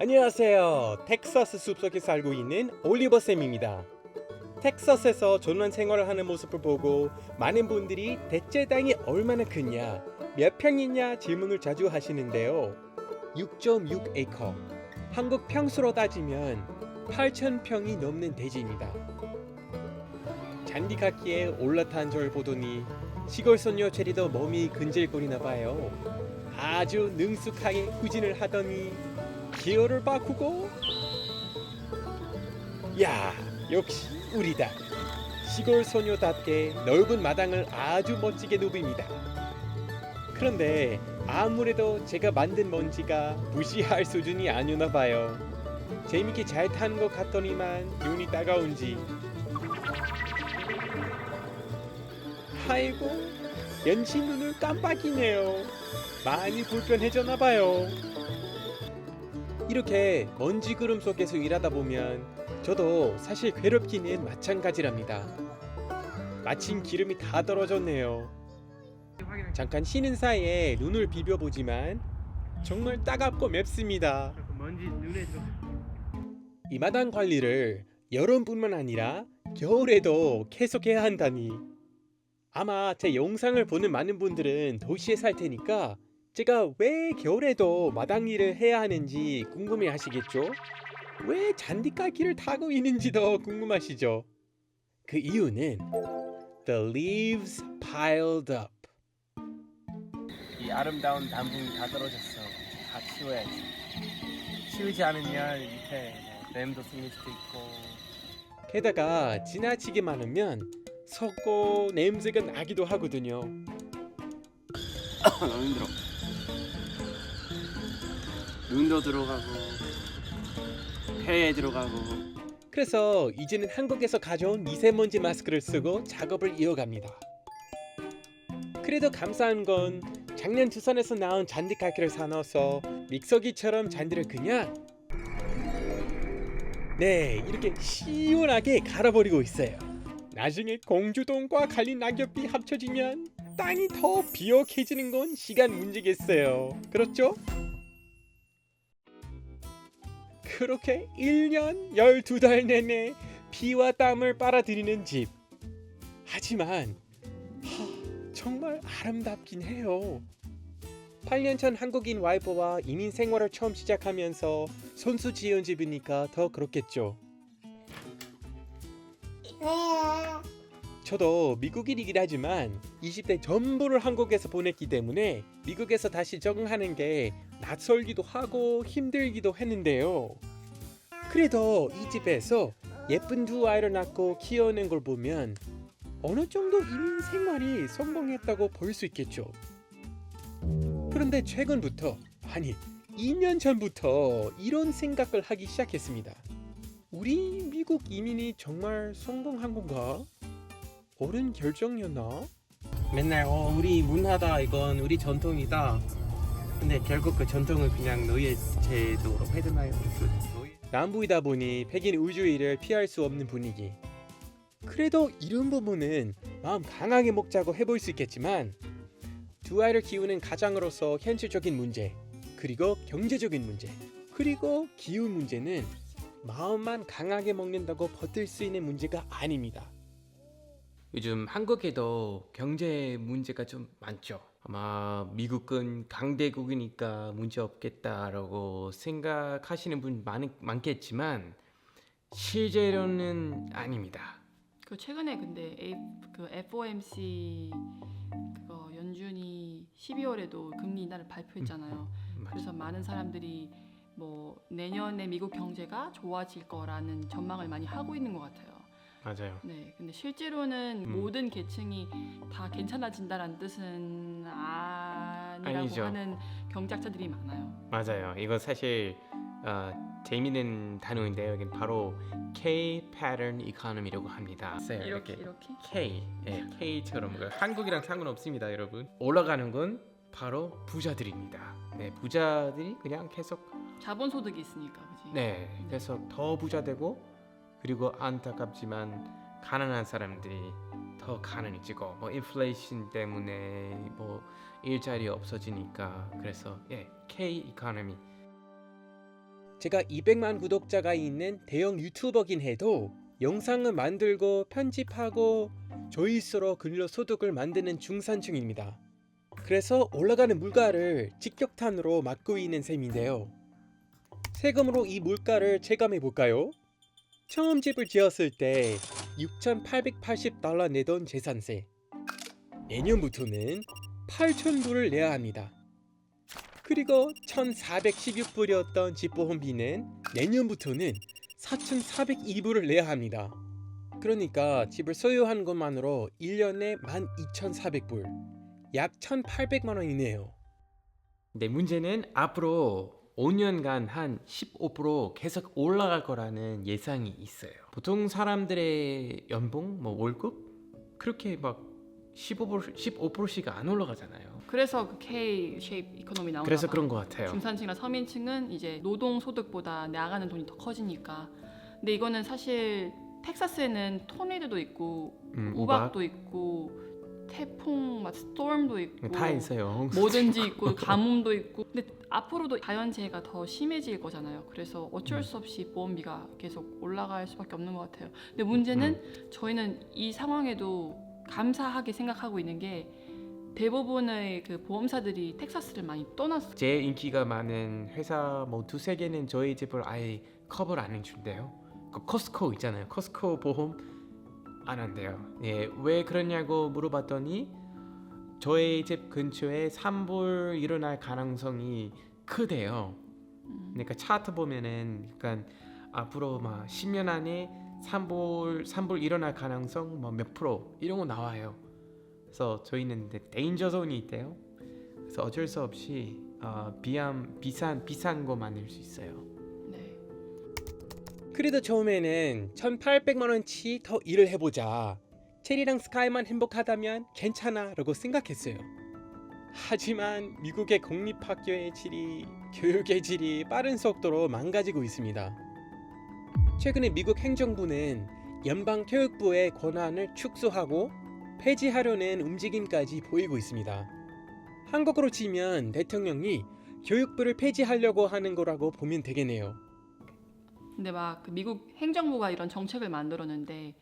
안녕하세요. 텍사스 숲속에 살고 있는 올리버 쌤입니다. 텍사스에서 전원 생활을 하는 모습을 보고 많은 분들이 대체 땅이 얼마나 크냐, 몇 평이냐 질문을 자주 하시는데요. 6.6에이커, 한국 평수로 따지면 8,000평이 넘는 대지입니다. 잔디깎기에 올라탄 절 보더니 시골 소녀 체리도 몸이 근질거리나 봐요. 아주 능숙하게 후진을 하더니 기어를 바꾸고, 야, 역시 우리다. 시골 소녀답게 넓은 마당을 아주 멋지게 누빕니다. 그런데 아무래도 제가 만든 먼지가 무시할 수준이 아니었나 봐요. 재밌게 잘 타는 것 같더니만 눈이 따가운지, 아이고, 연신 눈을 깜빡이네요. 많이 불편해졌나 봐요. 이렇게 먼지 구름 속에서 일하다 보면 저도 사실 괴롭기는 마찬가지랍니다. 마침 기름이 다 떨어졌네요. 잠깐 쉬는 사이에 눈을 비벼보지만 정말 따갑고 맵습니다. 이 마당 관리를 여름뿐만 아니라 겨울에도 계속해야 한다니. 아마 제 영상을 보는 많은 분들은 도시에 살 테니까 제가 왜 겨울에도 마당 일을 해야 하는지 궁금해 하시겠죠? 왜 잔디깎기를 타고 있는지도 궁금하시죠? 그 이유는 The leaves piled up. 이 아름다운 단풍이 다 떨어졌어. 다 치워야지. 치우지 않으면 밑에 뱀도 생길 수도 있고, 게다가 지나치게 많으면 썩고 냄새가 나기도 하거든요. 힘들어. 눈도 들어가고 폐에 들어가고. 그래서 이제는 한국에서 가져온 미세먼지 마스크를 쓰고 작업을 이어갑니다. 그래도 감사한 건 작년 두산에서 나온 잔디깎기를 사놔서 믹서기처럼 잔디를 그냥 이렇게 시원하게 갈아버리고 있어요. 나중에 공주동과 갈린 낙엽이 합쳐지면 땅이 더 비옥해지는 건 시간 문제겠어요. 그렇죠? 그렇게 1년 12달 내내 피와 땀을 빨아들이는 집. 하지만 정말 아름답긴 해요. 8년 전 한국인 와이프와 이민 생활을 처음 시작하면서 손수 지은 집이니까 더 그렇겠죠. 저도 미국인이긴 하지만 20대 전부를 한국에서 보냈기 때문에 미국에서 다시 적응하는 게 낯설기도 하고 힘들기도 했는데요. 그래도 이 집에서 예쁜 두 아이를 낳고 키우는 걸 보면 어느 정도 이민 생활이 성공했다고 볼 수 있겠죠. 그런데 최근부터, 아니 2년 전부터 이런 생각을 하기 시작했습니다. 우리 미국 이민이 정말 성공한 건가? 옳은 결정이었나? 맨날 우리 문화다, 이건 우리 전통이다. 근데 결국 그 전통을 그냥 노예 제도로 해두나요? 남부이다 보니 백인 우주의를 피할 수 없는 분위기. 그래도 이런 부분은 마음 강하게 먹자고 해볼 수 있겠지만 두 아이를 키우는 가장으로서 현실적인 문제, 그리고 경제적인 문제, 그리고 기후 문제는 마음만 강하게 먹는다고 버틸 수 있는 문제가 아닙니다. 요즘 한국에도 경제 문제가 좀 많죠. 아마 미국은 강대국이니까 문제 없겠다라고 생각하시는 분 많겠지만 실제로는 아닙니다. 그 최근에 근데 그 FOMC 그거 연준이 12월에도 금리 인하를 발표했잖아요. 그래서 많은 사람들이 뭐 내년에 미국 경제가 좋아질 거라는 전망을 많이 하고 있는 것 같아요. 맞아요. 네, 근데 실제로는 모든 계층이 다 괜찮아진다라는 뜻은 아니라고 아니죠. 하는 경제학자들이 많아요. 맞아요. 이거 사실 재미있는 단어인데요. 여긴 바로 K pattern economy라고 합니다. 이렇게 K, K처럼 한국이랑 상관없습니다, 여러분. 올라가는 건 바로 부자들입니다. 네, 부자들이 그냥 계속 자본 소득이 있으니까, 그지? 네, 그래서 더 부자 되고, 그리고 안타깝지만 가난한 사람들이 더 가난해지고, 뭐 인플레이션 때문에 뭐 일자리 없어지니까. 그래서 K 이코노미. 제가 200만 구독자가 있는 대형 유튜버긴 해도 영상을 만들고 편집하고 조회수로 근로소득을 만드는 중산층입니다. 그래서 올라가는 물가를 직격탄으로 막고 있는 셈인데요. 세금으로 이 물가를 체감해 볼까요? 처음 집을 지었을 때 $6,880 내던 재산세, 내년부터는 $8,000불을 내야 합니다. 그리고 1,416불이었던 집보험비는 내년부터는 4,402불을 내야 합니다. 그러니까 집을 소유한 것만으로 1년에 12,400불, 약 1,800만 원이네요. 근데 문제는 앞으로 5년간 한 15% 계속 올라갈 거라는 예상이 있어요. 보통 사람들의 연봉, 뭐 월급 그렇게 막 15%씩 안 올라가잖아요. 그래서 그 K-쉐입 이코노미 나오나 그래서 봐. 그런 것 같아요. 중산층이나 서민층은 이제 노동 소득보다 나가는 돈이 더 커지니까. 근데 이거는 사실 텍사스에는 토네이도도 있고 우박도 있고 태풍, 막 스톰도 있고 다 있어요. 뭐든지 있고 가뭄도 있고. 근데 앞으로도 자연재해가 더 심해질 거잖아요. 그래서 어쩔 수 없이 보험비가 계속 올라갈 수밖에 없는 것 같아요. 근데 문제는 저희는 이 상황에도 감사하게 생각하고 있는 게 대부분의 그 보험사들이 텍사스를 많이 떠났어요. 제일 인기가 많은 회사 뭐 두세 개는 저희 집을 아예 커버를 안 해준대요. 그 코스코 있잖아요. 코스코 보험 안 한대요. 예, 왜 그러냐고 물어봤더니 저희 집 근처에 산불 일어날 가능성이 크대요. 그러니까 차트 보면은 그러니까 앞으로 막 10년 안에 산불 일어날 가능성 뭐 몇 프로 이런 거 나와요. 그래서 저희는 데인저 존이 있대요. 그래서 어쩔 수 없이 비싼 거 만들 수 있어요. 네. 그래도 처음에는 1,800만 원치 더 일을 해보자, 체리랑 스카이만 행복하다면 괜찮아 라고 생각했어요. 하지만 미국의 공립학교의 질이, 교육의 질이 빠른 속도로 망가지고 있습니다. 최근에 미국 행정부는 연방교육부의 권한을 축소하고 폐지하려는 움직임까지 보이고 있습니다. 한국으로 치면 대통령이 교육부를 폐지하려고 하는 거라고 보면 되겠네요. 근데 막 그 미국 행정부가 이런 정책을 만들었는데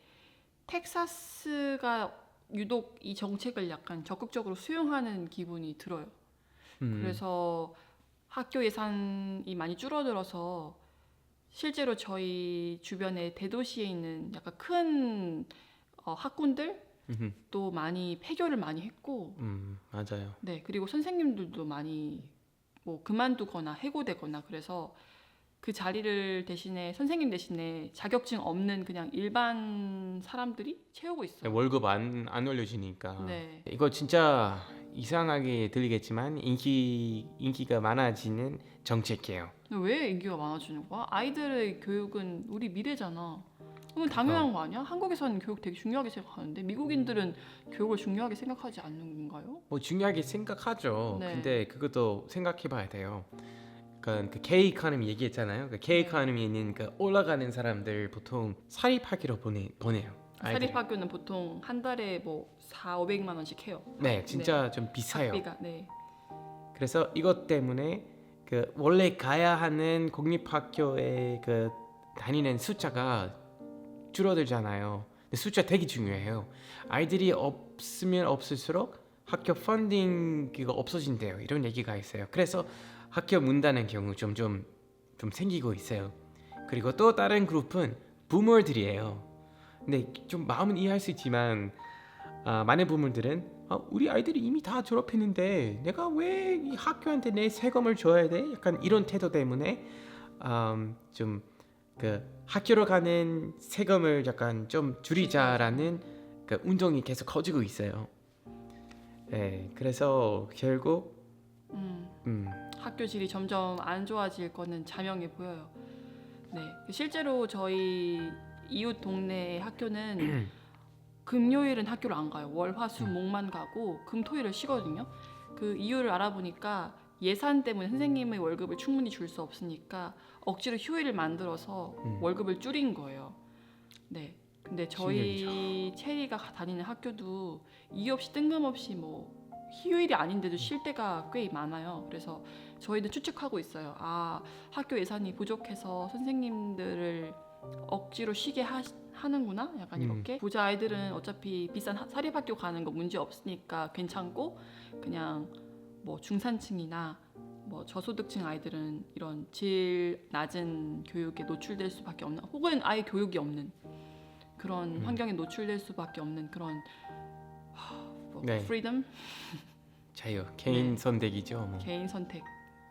텍사스가 유독 이 정책을 약간 적극적으로 수용하는 기분이 들어요. 그래서 학교 예산이 많이 줄어들어서 실제로 저희 주변에 대도시에 있는 약간 큰 학군들도 많이 폐교를 많이 했고, 맞아요. 네, 그리고 선생님들도 많이 뭐 그만두거나 해고되거나. 그래서 그 자리를 대신에 선생님 대신에 자격증 없는 그냥 일반 사람들이 채우고 있어요. 월급 안 올려주니까. 네. 이거 진짜 이상하게 들리겠지만 인기가 많아지는 정책이에요. 근데 왜 인기가 많아지는 거야? 아이들의 교육은 우리 미래잖아. 그건 당연한 거 아니야? 한국에서는 교육 되게 중요하게 생각하는데 미국인들은 교육을 중요하게 생각하지 않는 건가요? 뭐 중요하게 생각하죠. 네. 근데 그것도 생각해봐야 돼요. 그러니까 그 K 이코노미 얘기했잖아요. 그 K 이코노미는 그 올라가는 사람들 보통 사립학교로 보내요. 아이들을. 사립학교는 보통 한 달에 뭐 4,500만 원씩 해요. 네, 진짜 좀 비싸요. 학비가. 네. 그래서 이것 때문에 그 원래 가야 하는 공립학교에 그 다니는 숫자가 줄어들잖아요. 근데 숫자 되게 중요해요. 아이들이 없으면 없을수록 학교 펀딩 그거 없어진대요. 이런 얘기가 있어요. 그래서 학교 문 닫는 경우 좀 생기고 있어요. 그리고 또 다른 그룹은 부모들이에요. 근데 좀 마음은 이해할 수 있지만 많은 부모들은 우리 아이들이 이미 다 졸업했는데 내가 왜 이 학교한테 내 세금을 줘야 돼? 약간 이런 태도 때문에 좀 그 학교로 가는 세금을 약간 좀 줄이자라는 그 운동이 계속 커지고 있어요. 네, 그래서 결국 학교 질이 점점 안 좋아질 거는 자명해 보여요. 네, 실제로 저희 이웃 동네 학교는 금요일은 학교를 안 가요. 월, 화, 수, 목만 가고 금, 토일을 쉬거든요. 그 이유를 알아보니까 예산 때문에 선생님의 월급을 충분히 줄 수 없으니까 억지로 휴일을 만들어서 월급을 줄인 거예요. 네. 근데 저희 체리가 다니는 학교도 이유 없이 뜬금없이 뭐 휴일이 아닌데도 쉴 때가 꽤 많아요. 그래서 저희도 추측하고 있어요. 아, 학교 예산이 부족해서 선생님들을 억지로 쉬게 하는구나. 약간 이렇게. 부자 아이들은 어차피 비싼 사립학교 가는 거 문제 없으니까 괜찮고, 그냥 뭐 중산층이나 뭐 저소득층 아이들은 이런 질 낮은 교육에 노출될 수밖에 없는, 혹은 아예 교육이 없는 그런 환경에 노출될 수밖에 없는 그런 뭐 네. 프리덤, 자유, 개인 네. 선택이죠. 뭐. 개인 선택.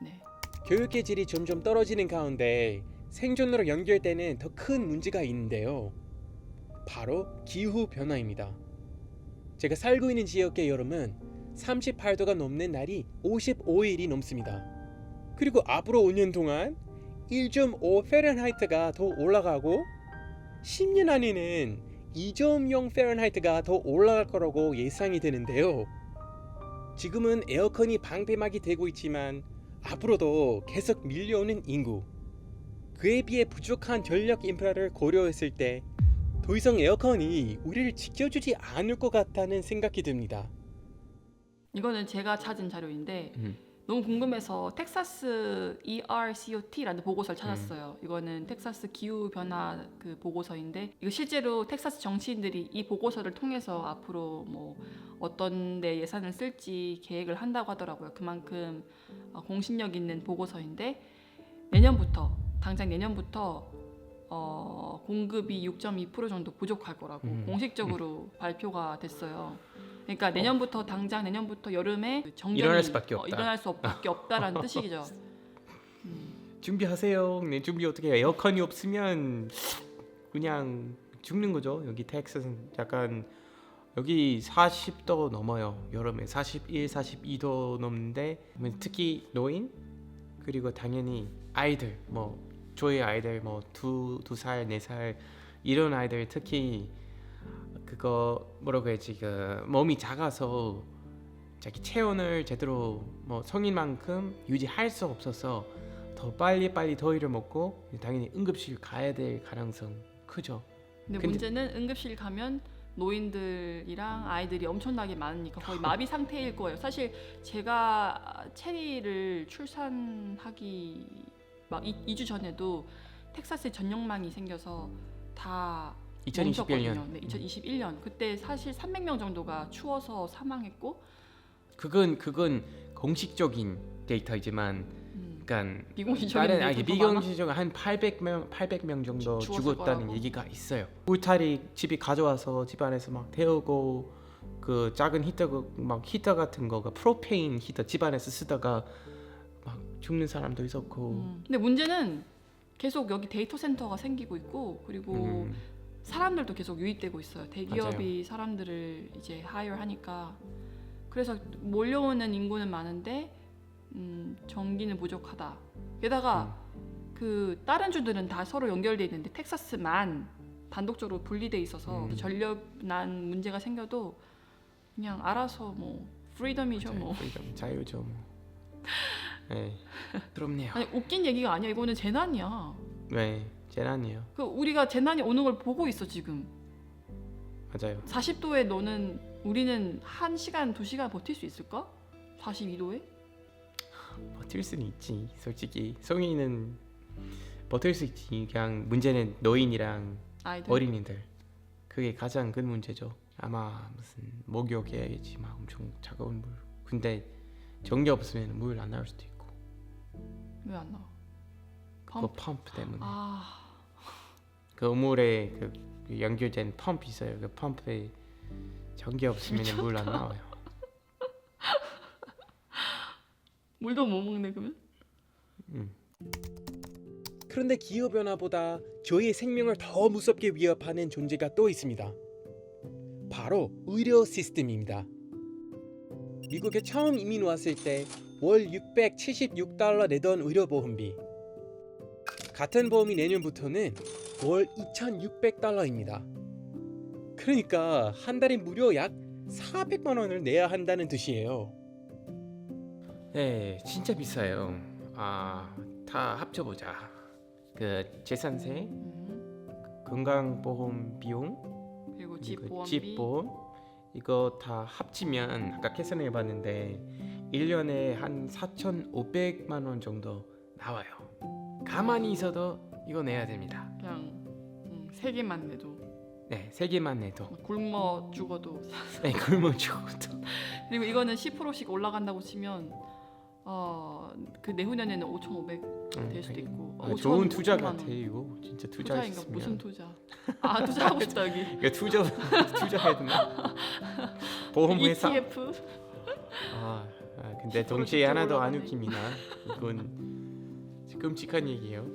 네. 교육의 질이 점점 떨어지는 가운데 생존으로 연결되는 더 큰 문제가 있는데요. 바로 기후 변화입니다. 제가 살고 있는 지역의 여름은 38도가 넘는 날이 55일이 넘습니다. 그리고 앞으로 5년 동안 1.5 페렌하이트가 더 올라가고 10년 안에는 2.0 페렌하이트가 더 올라갈 거라고 예상이 되는데요. 지금은 에어컨이 방패막이 되고 있지만 앞으로도 계속 밀려오는 인구, 그에 비해 부족한 전력 인프라를 고려했을 때 더 이상 에어컨이 우리를 지켜주지 않을 것 같다는 생각이 듭니다. 이거는 제가 찾은 자료인데 너무 궁금해서 텍사스 ERCOT라는 보고서를 찾았어요. 이거는 텍사스 기후 변화 그 보고서인데, 이거 실제로 텍사스 정치인들이 이 보고서를 통해서 앞으로 뭐 어떤 데 예산을 쓸지 계획을 한다고 하더라고요. 그만큼 공신력 있는 보고서인데, 당장 내년부터 공급이 6.2% 정도 부족할 거라고 공식적으로 발표가 됐어요. 그러니까 당장 내년부터 여름에 정전이 일어날 수밖에 없다. 일어날 수밖에 없다라는 뜻이죠. 준비하세요. 네, 준비 어떻게 해요? 에어컨이 없으면 그냥 죽는 거죠. 여기 텍사스는 약간 여기 40도 넘어요. 여름에 41, 42도 넘는데 특히 노인 그리고 당연히 아이들 뭐 저희 아이들 뭐 두 살, 4살 이런 아이들 특히 그거 뭐라고 해야지 그 몸이 작아서 자기 체온을 제대로 뭐 성인만큼 유지할 수 없어서 더 빨리 더위를 먹고 당연히 응급실 가야 될 가능성 크죠. 근데 문제는 응급실 가면 노인들이랑 아이들이 엄청나게 많으니까 거의 마비 상태일 거예요. 사실 제가 체리를 출산하기 막 2주 전에도 텍사스에 전력망이 생겨서 다 2021년. 멈췄거든요. 네, 2021년 그때 사실 300명 정도가 추워서 사망했고, 그건 공식적인 데이터이지만 그러니까 비공식적인 데이터가 비공식적인 한 800명 정도 죽었을 죽었다는 거라고. 얘기가 있어요. 울타리 집에 가져와서 집 안에서 막 태우고 그 작은 히터 같은 거가 프로페인 히터 집 안에서 쓰다가 막 죽는 사람도 있었고. 근데 문제는 계속 여기 데이터 센터가 생기고 있고, 그리고 사람들도 계속 유입되고 있어요. 대기업이 사람들을 이제 하이어하니까. 그래서 몰려오는 인구는 많은데 전기는 부족하다. 게다가 그 다른 주들은 다 서로 연결돼 있는데 텍사스만 단독적으로 분리돼 있어서 전력난 문제가 생겨도 그냥 알아서 뭐 프리덤이죠. 뭐. 프리덤, 자유죠. 뭐. 네, 부럽네요. 아니 웃긴 얘기가 아니야. 이거는 재난이야. 네, 재난이에요. 그 우리가 재난이 오는 걸 보고 있어 지금. 맞아요. 40도에 우리는 1시간, 2시간 버틸 수 있을까? 42도에? 버틸 수는 있지. 솔직히 성인은 버틸 수 있지. 그냥 문제는 노인이랑 아이들. 어린이들. 그게 가장 큰 문제죠. 아마 무슨 목욕해야지 막 엄청 차가운 물. 근데 전기 없으면 물 안 나올 수도 있고. 왜 안 나와? 그 펌프 때문에. 아, 그 우물에 그 연결된 펌프 있어요. 그 펌프에 전기 없으면 물 안 나와요. 물도 못 먹네 그러면? 그런데 기후 변화보다 저희의 생명을 더 무섭게 위협하는 존재가 또 있습니다. 바로 의료 시스템입니다. 미국에 처음 이민 왔을 때 월 676달러 내던 의료보험비, 같은 보험이 내년부터는 월 2,600달러입니다. 그러니까 한 달에 무려 약 400만 원을 내야 한다는 뜻이에요. 네, 진짜 비싸요. 다 합쳐보자. 그 재산세, 건강보험 비용, 그리고 그리고 집보험비. 집보험 이거 다 합치면 아까 계산해 봤는데 1년에 한 4,500만 원 정도 나와요. 가만히 있어도 이거 내야 됩니다. 그냥 세 개만 내도 네, 세 개만 내도. 굶어 죽어도. 네, 굶어 죽어도. 그리고 이거는 10%씩 올라간다고 치면 그 내후년에는 5,500 될 수도 있고. 좋은 투자 5,500만 원. 같아 이거. 진짜 투자인가 투자했으면. 무슨 투자? 아 투자하고 싶다 여기. 이거 투자해야 되나? 보험 회사. ETF? 근데 10% 동시에 하나도 안 올라가네. 웃깁니다. 이건 끔찍한 얘기예요.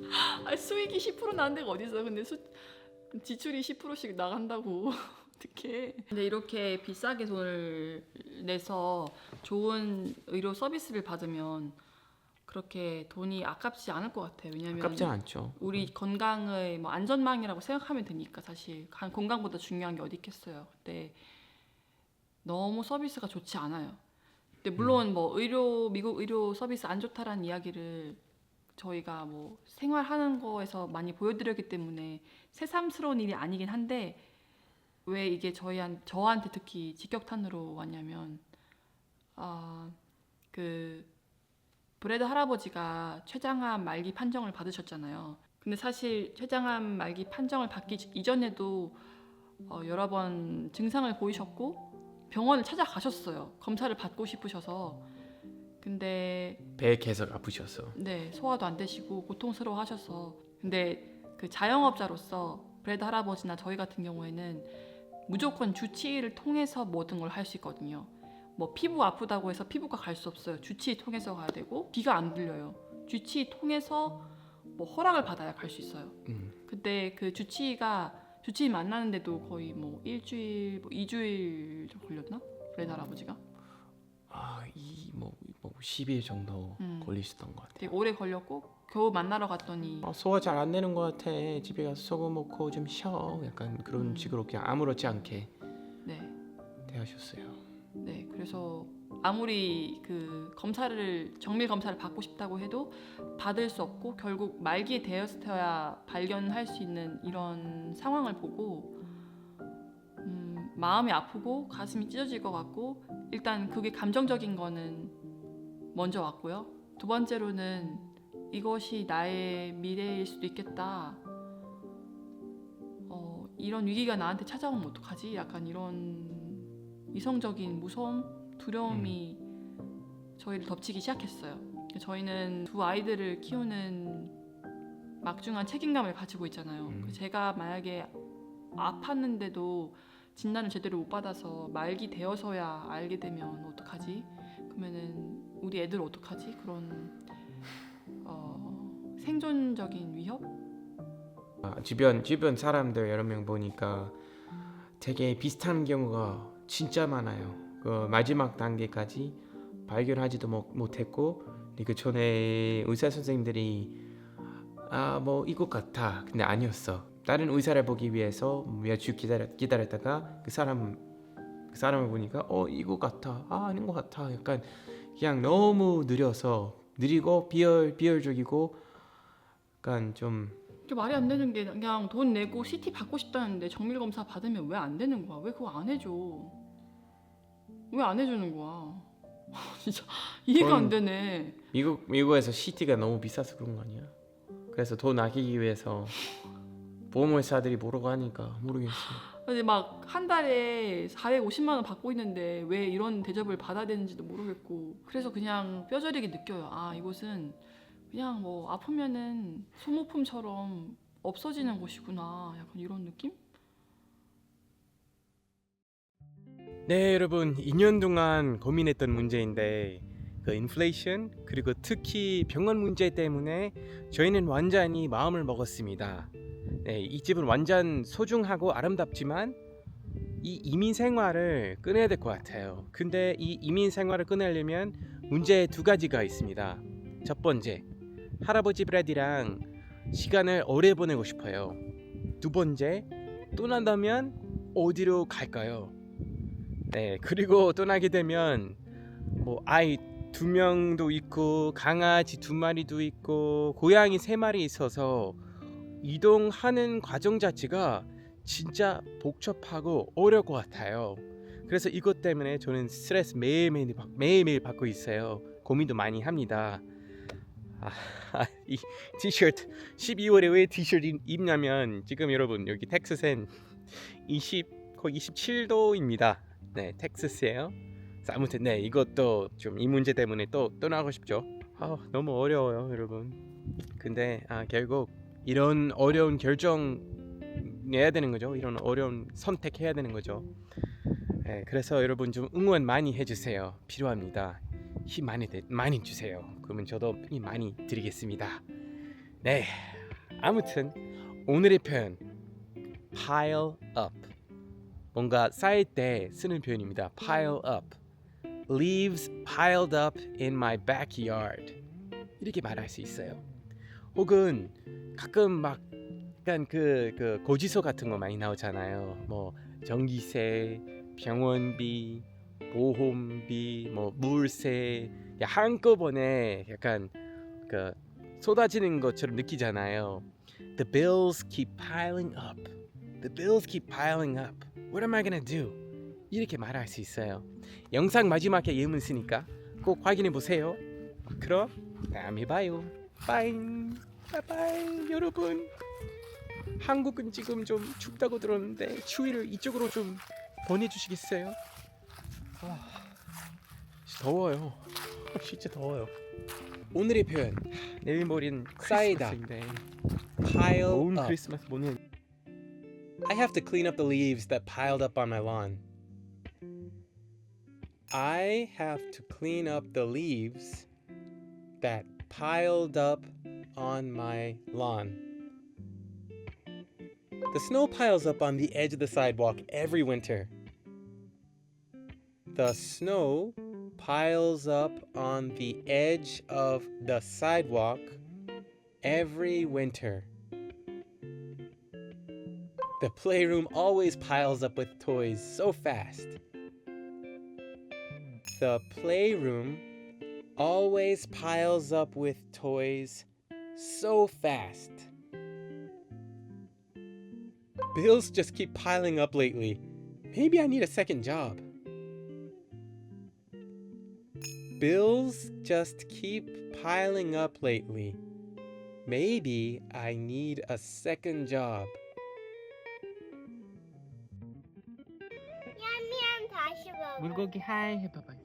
아 수익이 10% 나는 데가 어디 있어? 근데 지출이 10%씩 나간다고. 어떡해. 근데 이렇게 비싸게 돈을 내서 좋은 의료 서비스를 받으면 그렇게 돈이 아깝지 않을 것 같아요. 왜냐면 아깝지 않죠. 우리 건강의 뭐 안전망이라고 생각하면 되니까 사실 건강보다 중요한 게 어디 있겠어요. 근데 너무 서비스가 좋지 않아요. 근데 물론 뭐 미국 의료 서비스 안 좋다라는 이야기를 저희가 뭐 생활하는 거에서 많이 보여드렸기 때문에 새삼스러운 일이 아니긴 한데 왜 이게 저한테 특히 직격탄으로 왔냐면 그 브래드 할아버지가 췌장암 말기 판정을 받으셨잖아요. 근데 사실 췌장암 말기 판정을 받기 이전에도 여러 번 증상을 보이셨고 병원을 찾아가셨어요. 검사를 받고 싶으셔서. 근데 배 계속 아프셔서. 네, 소화도 안 되시고 고통스러워하셔서. 근데 그 자영업자로서 브래드 할아버지나 저희 같은 경우에는 무조건 주치의를 통해서 모든 걸 할 수 있거든요. 뭐 피부 아프다고 해서 피부과 갈 수 없어요. 주치의 통해서 가야 되고 귀가 안 들려요. 주치의 통해서 뭐 허락을 받아야 갈 수 있어요. 근데 그 주치의 만나는데도 거의 뭐 일주일, 뭐 2주일 걸렸나? 브래드 할아버지가. 뭐 10일 정도 걸리셨던 것 같아요. 되게 오래 걸렸고 겨우 만나러 갔더니 소화 잘 안 되는 것 같아. 집에 가서 소금 먹고 좀 쉬어. 약간 그런 식으로 그냥 아무렇지 않게 네. 대하셨어요. 네, 그래서 아무리 그 정밀 검사를 받고 싶다고 해도 받을 수 없고 결국 말기에 되었어야 발견할 수 있는 이런 상황을 보고 마음이 아프고 가슴이 찢어질 것 같고 일단 그게 감정적인 거는 먼저 왔고요. 두 번째로는 이것이 나의 미래일 수도 있겠다. 이런 위기가 나한테 찾아오면 어떡하지? 약간 이런 이성적인 무서움, 두려움이 저희를 덮치기 시작했어요. 저희는 두 아이들을 키우는 막중한 책임감을 가지고 있잖아요. 제가 만약에 아팠는데도 진단을 제대로 못 받아서 말기 되어서야 알게 되면 어떡하지? 그러면은 우리 애들 어떡하지? 그런 생존적인 위협? 주변 사람들 여러 명 보니까 되게 비슷한 경우가 진짜 많아요. 그 마지막 단계까지 발견하지도 못했고 그 전에 의사 선생님들이 뭐 이것 같아. 근데 아니었어. 다른 의사를 보기 위해서 며칠 기다렸다가 그 사람을 보니까 이것 같아. 아닌 것 같아. 약간 그냥 너무 느리고 비효율적이고 약간 좀 이게 말이 안 되는 게 그냥 돈 내고 CT 받고 싶다는데 정밀 검사 받으면 왜 안 되는 거야? 왜 그거 안 해줘? 왜 안 해주는 거야? 진짜 이해가 안 되네. 미국에서 CT가 너무 비싸서 그런 거 아니야? 그래서 돈 아끼기 위해서 보험회사들이 뭐라고 하니까 모르겠어요. 근데 막 한 달에 450만 원 받고 있는데 왜 이런 대접을 받아야 되는지도 모르겠고 그래서 그냥 뼈저리게 느껴요. 이곳은 그냥 뭐 아프면은 소모품처럼 없어지는 곳이구나. 약간 이런 느낌? 네, 여러분 2년 동안 고민했던 문제인데 그 인플레이션 그리고 특히 병원 문제 때문에 저희는 완전히 마음을 먹었습니다. 네, 이 집은 완전 소중하고 아름답지만 이 이민 생활을 끊어야 될 것 같아요. 근데 이 이민 생활을 끊으려면 문제 두 가지가 있습니다. 첫 번째, 할아버지 브래디랑 시간을 오래 보내고 싶어요. 두 번째, 떠난다면 어디로 갈까요? 네, 그리고 떠나게 되면 뭐 아이 2명도 있고 강아지 2마리도 있고 고양이 3마리 있어서 이동하는 과정 자체가 진짜 복잡하고 어려울 것 같아요. 그래서 이것 때문에 저는 스트레스 매일매일 받고 있어요. 고민도 많이 합니다. 이 티셔츠 12월에 왜 티셔츠 입냐면 지금 여러분 여기 텍사스엔 거의 27도입니다. 네, 텍사스예요. 아무튼 네, 이것도 좀 이 문제 때문에 또 떠나고 싶죠. 너무 어려워요, 여러분. 근데 결국 이런 어려운 결정 내야 되는 거죠. 이런 어려운 선택해야 되는 거죠. 네, 그래서 여러분 좀 응원 많이 해주세요. 필요합니다. 힘 많이 주세요. 그러면 저도 힘 많이 드리겠습니다. 네, 아무튼 오늘의 표현 pile up, 뭔가 쌓일 때 쓰는 표현입니다. pile up. Leaves piled up in my backyard. 이렇게 말할 수 있어요. 혹은 가끔 막 약간 그 고지서 같은 거 많이 나오잖아요. 뭐 전기세, 병원비, 보험비, 뭐 물세 한꺼번에 약간 그 쏟아지는 것처럼 느끼잖아요. The bills keep piling up. The bills keep piling up. What am I gonna do? 이렇게 말할 수 있어요. 영상 마지막에 예문 쓰니까 꼭 확인해 보세요. 그럼 다음에 봐요. 빠이. 바이바이 여러분. 한국은 지금 좀 춥다고 들었는데 추위를 이쪽으로 좀 보내주시겠어요? 더워요. 진짜 더워요. 오늘의 표현 내일 모레는 쌓이다. 크리스마스인데 pile 더운 up. 크리스마스 보내. I have to clean up the leaves that piled up on my lawn. I have to clean up the leaves that piled up on my lawn. The snow piles up on the edge of the sidewalk every winter. The snow piles up on the edge of the sidewalk every winter. The playroom always piles up with toys so fast. The playroom always piles up with toys so fast. Bills just keep piling up lately. Maybe I need a second job. Bills just keep piling up lately. Maybe I need a second job. 냠냠 다시 먹어. 물고기 하이 해봐봐요.